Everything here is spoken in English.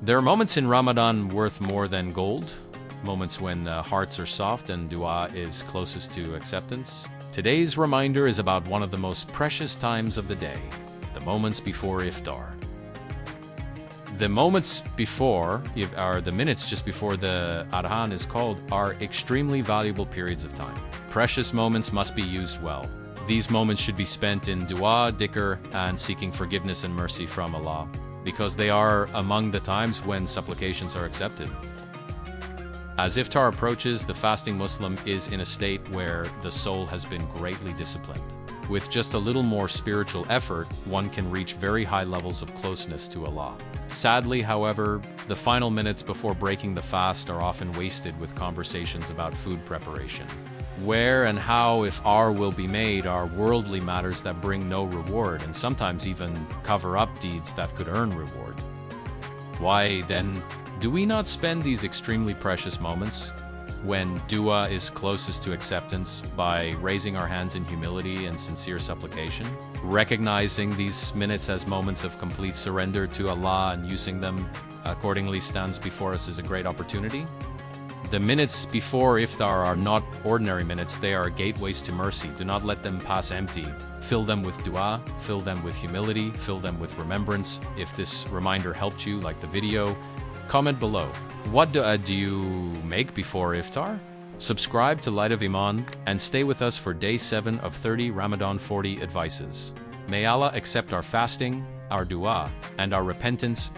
There are moments in Ramadan worth more than gold, moments when hearts are soft and dua is closest to acceptance. Today's reminder is about one of the most precious times of the day, the moments before Ifṭār. The moments before, or the minutes just before the adhan is called, are extremely valuable periods of time. Precious moments must be used well. These moments should be spent in du'a, dhikr, and seeking forgiveness and mercy from Allah, because they are among the times when supplications are accepted. As Ifṭār approaches, the fasting Muslim is in a state where the soul has been greatly disciplined. With just a little more spiritual effort, one can reach very high levels of closeness to Allah. Sadly, however, the final minutes before breaking the fast are often wasted with conversations about food preparation. Where and how ifṭār will be made are worldly matters that bring no reward and sometimes even cover up deeds that could earn reward. Why, then, do we not spend these extremely precious moments, when dua is closest to acceptance, by raising our hands in humility and sincere supplication? Recognizing these minutes as moments of complete surrender to Allah and using them accordingly stands before us as a great opportunity. The minutes before Ifṭār are not ordinary minutes, they are gateways to mercy. Do not let them pass empty. Fill them with dua, fill them with humility, fill them with remembrance. If this reminder helped you, like the video, comment below. What du'a do you make before Ifṭār? Subscribe to Light of Iman and stay with us for day 7 of 30 Ramadan 40 advices. May Allah accept our fasting, our dua, and our repentance